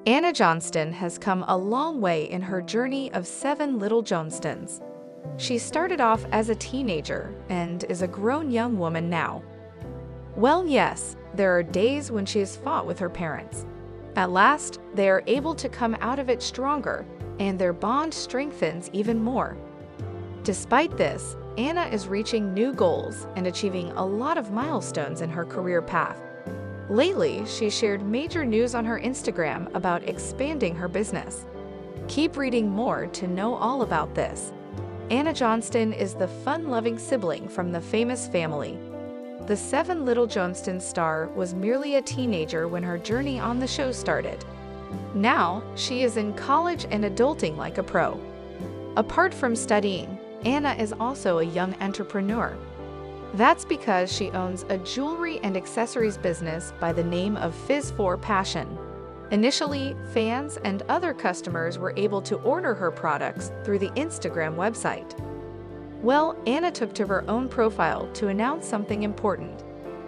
Anna Johnston has come a long way in her journey of 7 Little Johnstons. She started off as a teenager and is a grown young woman now. Well, yes, there are days when she has fought with her parents. At last, they are able to come out of it stronger, and their bond strengthens even more. Despite this, Anna is reaching new goals and achieving a lot of milestones in her career path. Lately, she shared major news on her Instagram about expanding her business. Keep reading more to know all about this. Anna Johnston is the fun-loving sibling from the famous family. The 7 Little Johnstons star was merely a teenager when her journey on the show started. Now, she is in college and adulting like a pro. Apart from studying, Anna is also a young entrepreneur. That's because she owns a jewelry and accessories business by the name of Fizz4 Passion. Initially, fans and other customers were able to order her products through the Instagram website. Well, Anna took to her own profile to announce something important.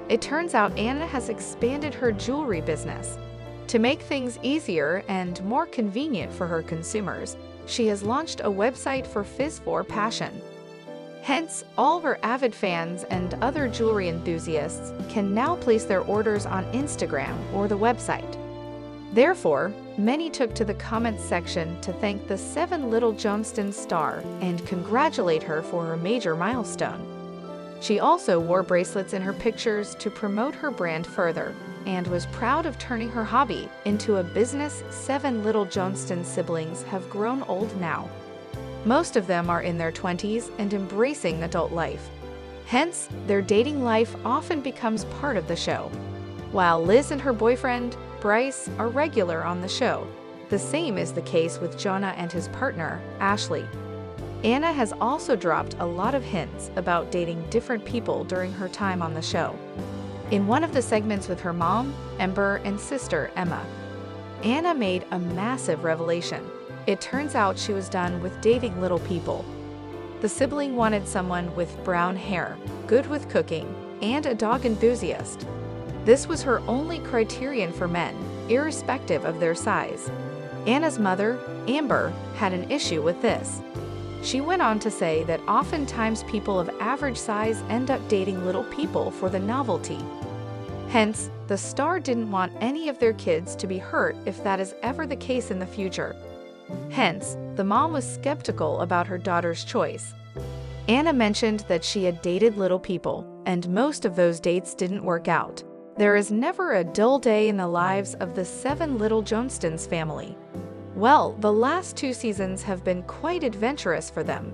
It turns out Anna has expanded her jewelry business. To make things easier and more convenient for her consumers, she has launched a website for Fizz4 Passion. Hence, all her avid fans and other jewelry enthusiasts can now place their orders on Instagram or the website. Therefore, many took to the comments section to thank the 7 Little Johnstons star and congratulate her for her major milestone. She also wore bracelets in her pictures to promote her brand further and was proud of turning her hobby into a business. 7 Little Johnstons siblings have grown old now. Most of them are in their 20s and embracing adult life. Hence, their dating life often becomes part of the show. While Liz and her boyfriend, Bryce, are regular on the show, the same is the case with Jonah and his partner, Ashley. Anna has also dropped a lot of hints about dating different people during her time on the show. In one of the segments with her mom, Amber, and sister, Emma, Anna made a massive revelation. It turns out she was done with dating little people. The sibling wanted someone with brown hair, good with cooking, and a dog enthusiast. This was her only criterion for men, irrespective of their size. Anna's mother, Amber, had an issue with this. She went on to say that oftentimes people of average size end up dating little people for the novelty. Hence, the star didn't want any of their kids to be hurt if that is ever the case in the future. Hence, the mom was skeptical about her daughter's choice. Anna mentioned that she had dated little people, and most of those dates didn't work out. There is never a dull day in the lives of the 7 Little Johnstons family. Well, the last 2 seasons have been quite adventurous for them.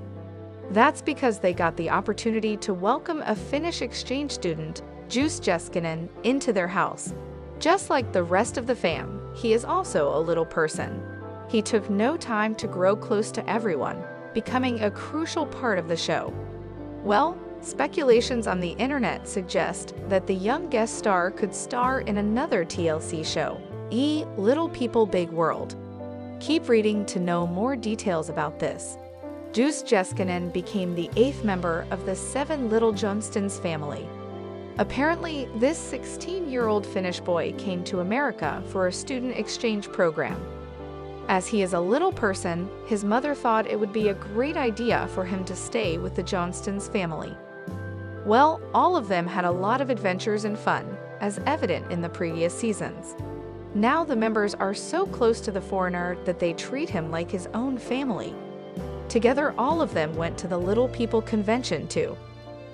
That's because they got the opportunity to welcome a Finnish exchange student, Jonah, into their house. Just like the rest of the fam, he is also a little person. He took no time to grow close to everyone, becoming a crucial part of the show. Well, speculations on the internet suggest that the young guest star could star in another TLC show, Little People Big World. Keep reading to know more details about this. Jonah became the 8th member of the 7 Little Johnstons family. Apparently, this 16-year-old Finnish boy came to America for a student exchange program. As he is a little person, his mother thought it would be a great idea for him to stay with the Johnstons family. Well, all of them had a lot of adventures and fun, as evident in the previous seasons. Now the members are so close to the foreigner that they treat him like his own family. Together, all of them went to the Little People convention too.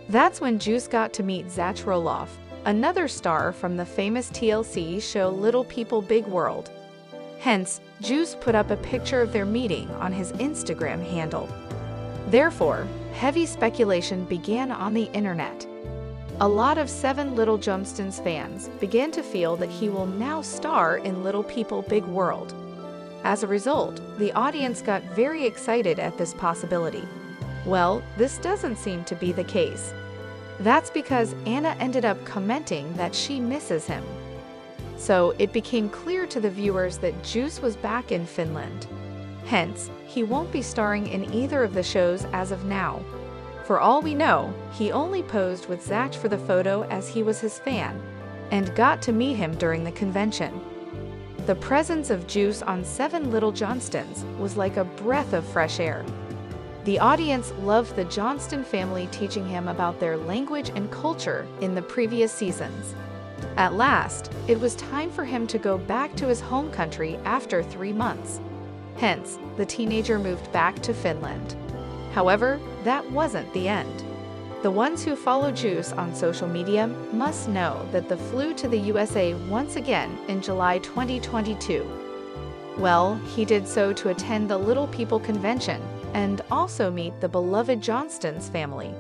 That's when Juice got to meet Zach Roloff, another star from the famous TLC show Little People Big World. Hence, Juice put up a picture of their meeting on his Instagram handle. Therefore, heavy speculation began on the internet. A lot of 7 Little Johnstons fans began to feel that he will now star in Little People Big World. As a result, the audience got very excited at this possibility. Well, this doesn't seem to be the case. That's because Anna ended up commenting that she misses him. So it became clear to the viewers that Juice was back in Finland. Hence, he won't be starring in either of the shows as of now. For all we know, he only posed with Zach for the photo as he was his fan, and got to meet him during the convention. The presence of Juice on Seven Little Johnstons was like a breath of fresh air. The audience loved the Johnston family teaching him about their language and culture in the previous seasons. At last, it was time for him to go back to his home country after 3 months. Hence, the teenager moved back to Finland. However, that wasn't the end. The ones who follow Juice on social media must know that the flew to the USA once again in July 2022. Well, he did so to attend the Little People convention and also meet the beloved Johnston's family.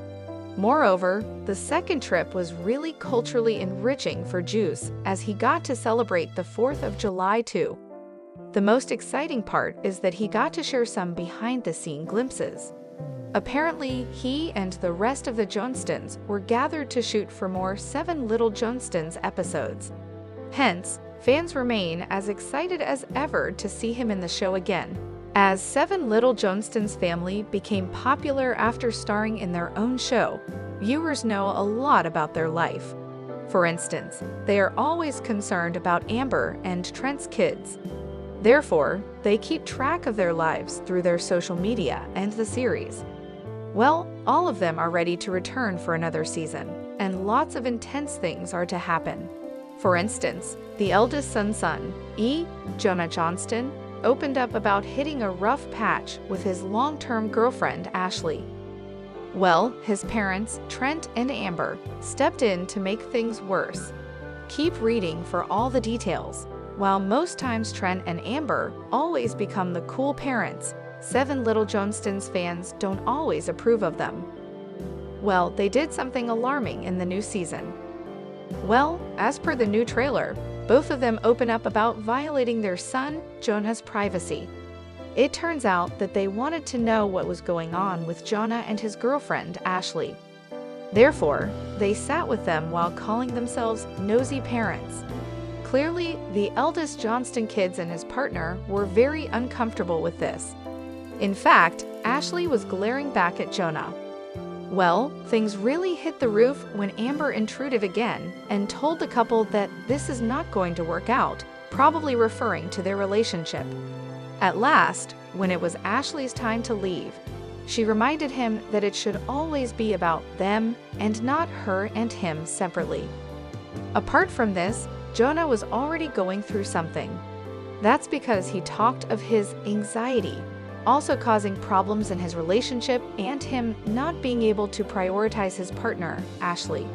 Moreover, the second trip was really culturally enriching for Juice as he got to celebrate the 4th of July too. The most exciting part is that he got to share some behind-the-scene glimpses. Apparently, he and the rest of the Johnstons were gathered to shoot for more Seven Little Johnstons episodes. Hence, fans remain as excited as ever to see him in the show again. As Seven Little Johnstons family became popular after starring in their own show, viewers know a lot about their life. For instance, they are always concerned about Amber and Trent's kids. Therefore, they keep track of their lives through their social media and the series. Well, all of them are ready to return for another season, and lots of intense things are to happen. For instance, the eldest son's son, Jonah Johnston, opened up about hitting a rough patch with his long-term girlfriend, Ashley. Well, his parents, Trent and Amber, stepped in to make things worse. Keep reading for all the details. While most times Trent and Amber always become the cool parents, Seven Little Johnstons fans don't always approve of them. Well, they did something alarming in the new season. Well, as per the new trailer, both of them open up about violating their son, Jonah's privacy. It turns out that they wanted to know what was going on with Jonah and his girlfriend, Ashley. Therefore, they sat with them while calling themselves nosy parents. Clearly, the eldest Johnston kids and his partner were very uncomfortable with this. In fact, Ashley was glaring back at Jonah. Well, things really hit the roof when Amber intruded again and told the couple that this is not going to work out, probably referring to their relationship. At last, when it was Ashley's time to leave, she reminded him that it should always be about them and not her and him separately. Apart from this, Jonah was already going through something. That's because he talked of his anxiety, also causing problems in his relationship and him not being able to prioritize his partner, Ashley.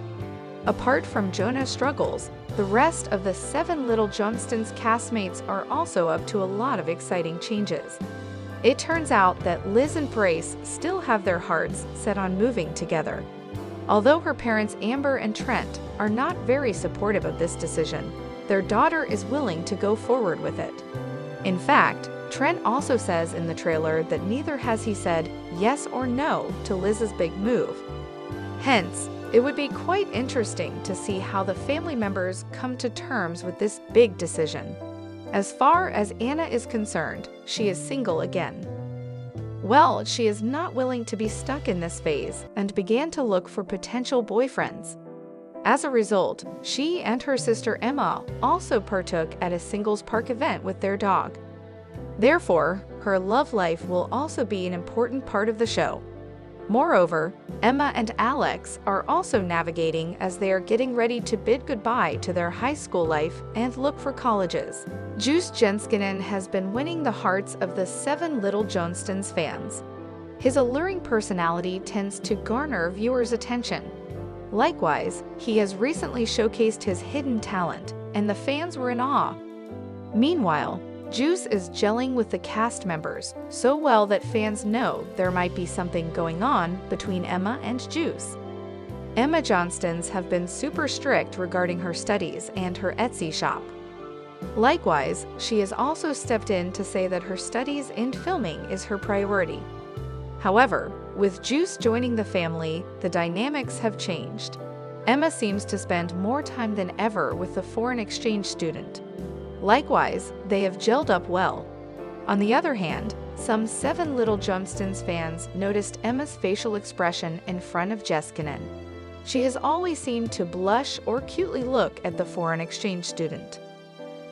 Apart from Jonah's struggles, the rest of the Seven Little Johnstons castmates are also up to a lot of exciting changes. It turns out that Liz and Brace still have their hearts set on moving together. Although her parents Amber and Trent are not very supportive of this decision, their daughter is willing to go forward with it. In fact, Trent also says in the trailer that neither has he said yes or no to Liz's big move. Hence, it would be quite interesting to see how the family members come to terms with this big decision. As far as Anna is concerned, she is single again. Well, she is not willing to be stuck in this phase and began to look for potential boyfriends. As a result, she and her sister Emma also partook at a singles park event with their dog. Therefore, her love life will also be an important part of the show. Moreover, Emma and Alex are also navigating as they are getting ready to bid goodbye to their high school life and look for colleges. Juice Jenskinen has been winning the hearts of the Seven Little Johnstons fans. His alluring personality tends to garner viewers' attention. Likewise, he has recently showcased his hidden talent, and the fans were in awe. Meanwhile, Juice is gelling with the cast members so well that fans know there might be something going on between Emma and Juice. Emma Johnston's have been super strict regarding her studies and her Etsy shop. Likewise, she has also stepped in to say that her studies and filming is her priority. However, with Juice joining the family, the dynamics have changed. Emma seems to spend more time than ever with the foreign exchange student. Likewise, they have gelled up well. On the other hand, some Seven Little Johnstons fans noticed Emma's facial expression in front of Jeskinen. She has always seemed to blush or cutely look at the foreign exchange student.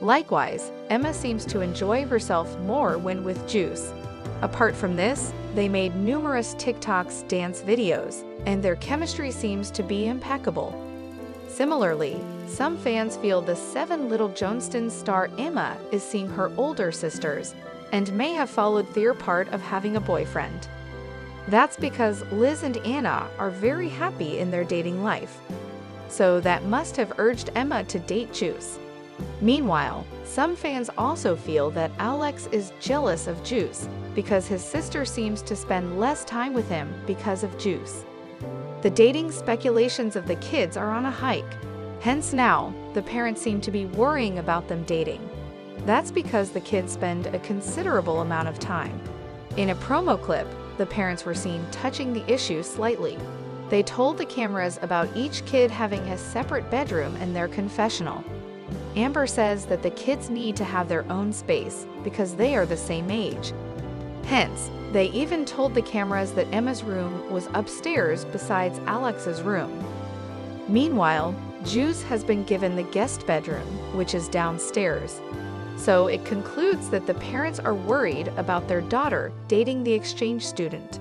Likewise, Emma seems to enjoy herself more when with Juice. Apart from this, they made numerous TikToks dance videos, and their chemistry seems to be impeccable. Similarly, some fans feel the 7 Little Johnstons star Emma is seeing her older sisters, and may have followed their part of having a boyfriend. That's because Liz and Anna are very happy in their dating life. So that must have urged Emma to date Juice. Meanwhile, some fans also feel that Alex is jealous of Juice because his sister seems to spend less time with him because of Juice. The dating speculations of the kids are on a hike. Hence now, the parents seem to be worrying about them dating. That's because the kids spend a considerable amount of time. In a promo clip, the parents were seen touching the issue slightly. They told the cameras about each kid having a separate bedroom in their confessional. Amber says that the kids need to have their own space because they are the same age. Hence, they even told the cameras that Emma's room was upstairs besides Alex's room. Meanwhile, Juice has been given the guest bedroom, which is downstairs. So it concludes that the parents are worried about their daughter dating the exchange student.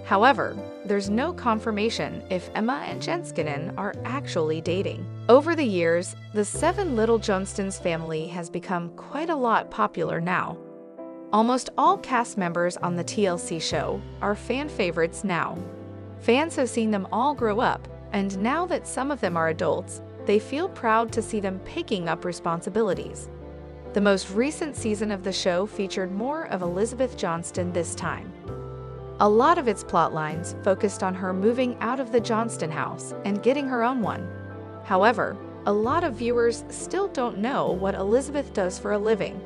However, there's no confirmation if Emma and Jonah are actually dating. Over the years, the 7 Little Johnstons family has become quite a lot popular now. Almost all cast members on the TLC show are fan favorites now. Fans have seen them all grow up, and now that some of them are adults, they feel proud to see them picking up responsibilities. The most recent season of the show featured more of Elizabeth Johnston this time. A lot of its plot lines focused on her moving out of the Johnston house and getting her own one. However, a lot of viewers still don't know what Elizabeth does for a living.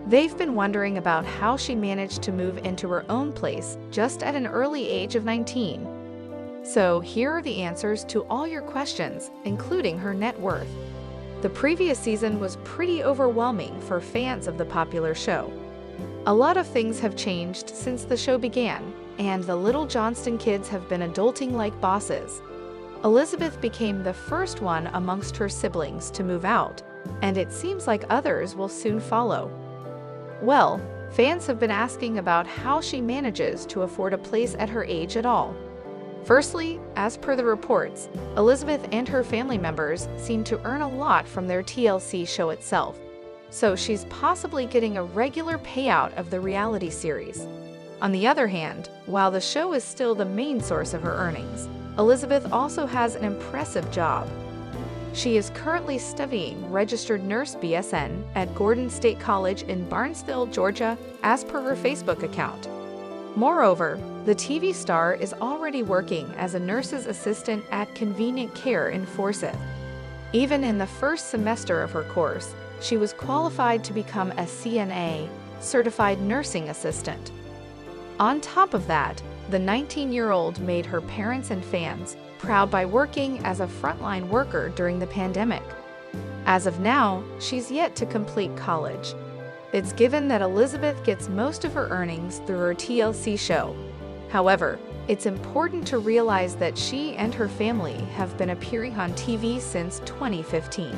They've been wondering about how she managed to move into her own place just at an early age of 19. So here are the answers to all your questions, including her net worth. The previous season was pretty overwhelming for fans of the popular show. A lot of things have changed since the show began, and the Little Johnston kids have been adulting like bosses. Elizabeth became the first one amongst her siblings to move out, and it seems like others will soon follow. Well, fans have been asking about how she manages to afford a place at her age at all. Firstly, as per the reports, Elizabeth and her family members seem to earn a lot from their TLC show itself, so she's possibly getting a regular payout of the reality series. On the other hand, while the show is still the main source of her earnings, Elizabeth also has an impressive job. She is currently studying registered nurse BSN at Gordon State College in Barnesville, Georgia, as per her Facebook account. Moreover, the TV star is already working as a nurse's assistant at Convenient Care in Forsyth. Even in the first semester of her course, she was qualified to become a CNA, Certified Nursing Assistant. On top of that, the 19-year-old made her parents and fans proud by working as a frontline worker during the pandemic. As of now, she's yet to complete college. It's given that Elizabeth gets most of her earnings through her TLC show. However, it's important to realize that she and her family have been appearing on TV since 2015.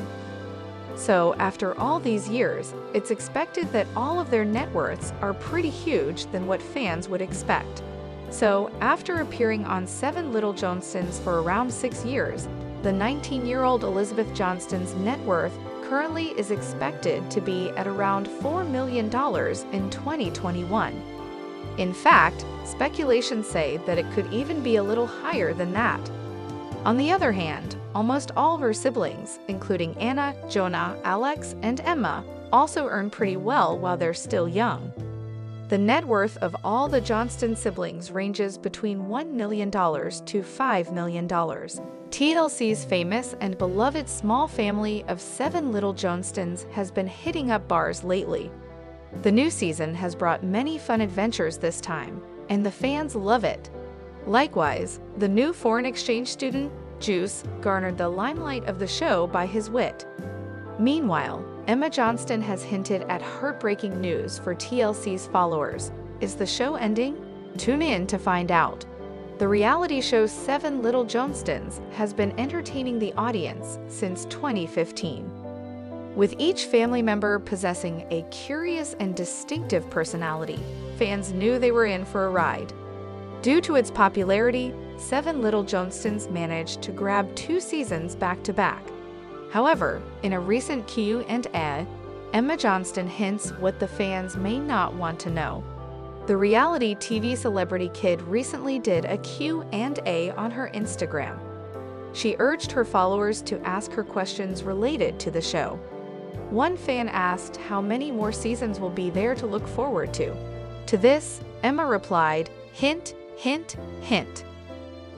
So, after all these years, it's expected that all of their net worths are pretty huge than what fans would expect. So, after appearing on 7 Little Johnstons for around 6 years, the 19-year-old Elizabeth Johnston's net worth currently is expected to be at around $4 million in 2021. In fact, speculations say that it could even be a little higher than that. On the other hand, almost all of her siblings, including Anna, Jonah, Alex, and Emma, also earn pretty well while they're still young. The net worth of all the Johnston siblings ranges between $1 million to $5 million. TLC's famous and beloved small family of 7 Little Johnstons has been hitting up bars lately. The new season has brought many fun adventures this time, and the fans love it. Likewise, the new foreign exchange student, Juice, garnered the limelight of the show by his wit. Meanwhile, Emma Johnston has hinted at heartbreaking news for TLC's followers. Is the show ending? Tune in to find out. The reality show 7 Little Johnstons has been entertaining the audience since 2015. With each family member possessing a curious and distinctive personality, fans knew they were in for a ride. Due to its popularity, 7 Little Johnstons managed to grab 2 seasons back-to-back. However, in a recent Q&A, Emma Johnston hints what the fans may not want to know. The reality TV celebrity kid recently did a Q&A on her Instagram. She urged her followers to ask her questions related to the show. One fan asked how many more seasons will be there to look forward to. To this, Emma replied, "Hint, hint, hint."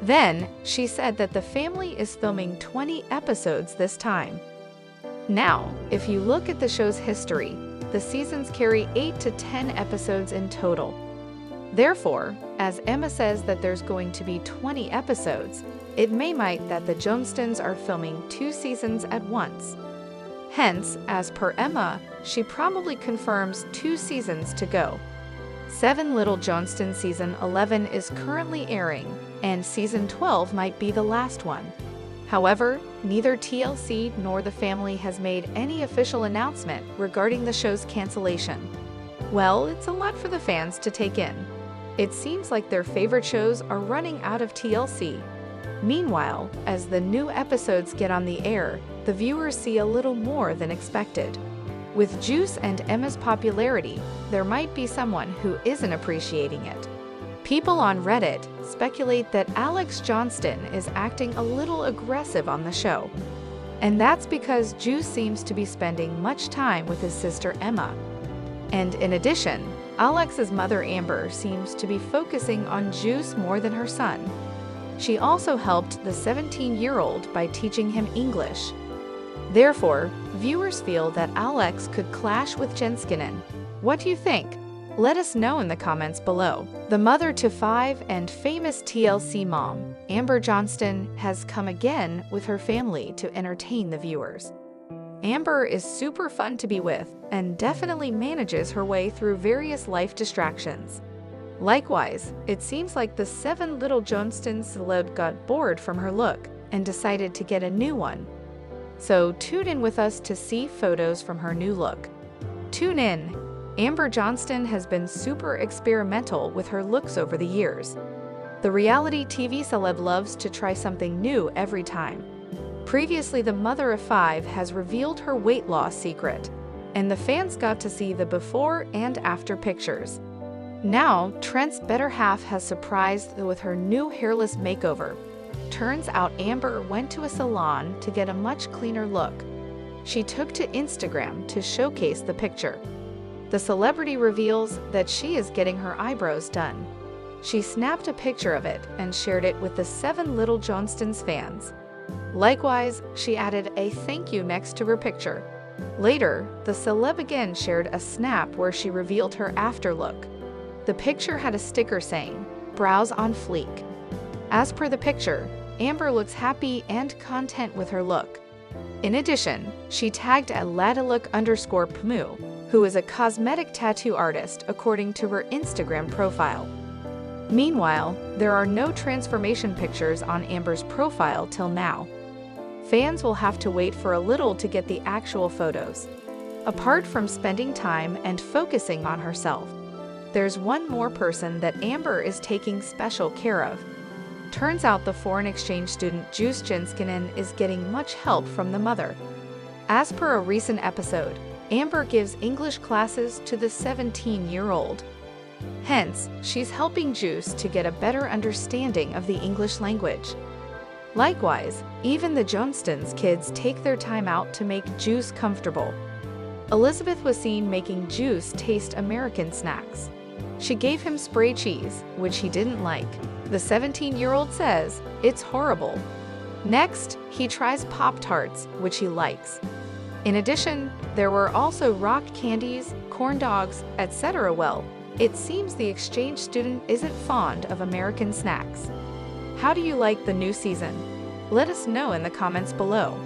Then, she said that the family is filming 20 episodes this time. Now, if you look at the show's history, the seasons carry 8 to 10 episodes in total. Therefore, as Emma says that there's going to be 20 episodes, it may might that the Johnstons are filming 2 seasons at once. Hence, as per Emma, she probably confirms 2 seasons to go. 7 Little Johnstons Season 11 is currently airing, and Season 12 might be the last one. However, neither TLC nor the family has made any official announcement regarding the show's cancellation. Well, it's a lot for the fans to take in. It seems like their favorite shows are running out of TLC. Meanwhile, as the new episodes get on the air, the viewers see a little more than expected. With Juice and Emma's popularity, there might be someone who isn't appreciating it. People on Reddit speculate that Johnston is acting a little aggressive on the show. And that's because Juice seems to be spending much time with his sister Emma. And in addition, Alex's mother Amber seems to be focusing on Juice more than her son. She also helped the 17-year-old by teaching him English. Therefore, viewers feel that Alex could clash with Jonah. What do you think? Let us know in the comments below. The mother to 5 and famous TLC mom, Amber Johnston, has come again with her family to entertain the viewers. Amber is super fun to be with and definitely manages her way through various life distractions. Likewise, it seems like the 7 Little Johnstons celeb got bored from her look and decided to get a new one. So tune in with us to see photos from her new look. Tune in! Amber Johnston has been super experimental with her looks over the years. The reality TV celeb loves to try something new every time. Previously, the mother of 5 has revealed her weight loss secret, and the fans got to see the before and after pictures. Now, Trent's better half has surprised with her new hairless makeover. Turns out Amber went to a salon to get a much cleaner look. She took to Instagram to showcase the picture. The celebrity reveals that she is getting her eyebrows done. She snapped a picture of it and shared it with the 7 Little Johnstons fans. Likewise, she added a thank you next to her picture. Later, the celeb again shared a snap where she revealed her after look. The picture had a sticker saying, "Brows on fleek." As per the picture, Amber looks happy and content with her look. In addition, she tagged at ladalook_pmu, who is a cosmetic tattoo artist according to her Instagram profile. Meanwhile, there are no transformation pictures on Amber's profile till now. Fans will have to wait for a little to get the actual photos. Apart from spending time and focusing on herself, there's one more person that Amber is taking special care of. Turns out the foreign exchange student Jonah is getting much help from the mother. As per a recent episode, Amber gives English classes to the 17-year-old. Hence, she's helping Juice to get a better understanding of the English language. Likewise, even the Johnstons kids take their time out to make Juice comfortable. Elizabeth was seen making Juice taste American snacks. She gave him spray cheese, which he didn't like. The 17-year-old says, "It's horrible." Next, he tries Pop-Tarts, which he likes. In addition, there were also rock candies, corn dogs, etc. Well, it seems the exchange student isn't fond of American snacks. How do you like the new season? Let us know in the comments below.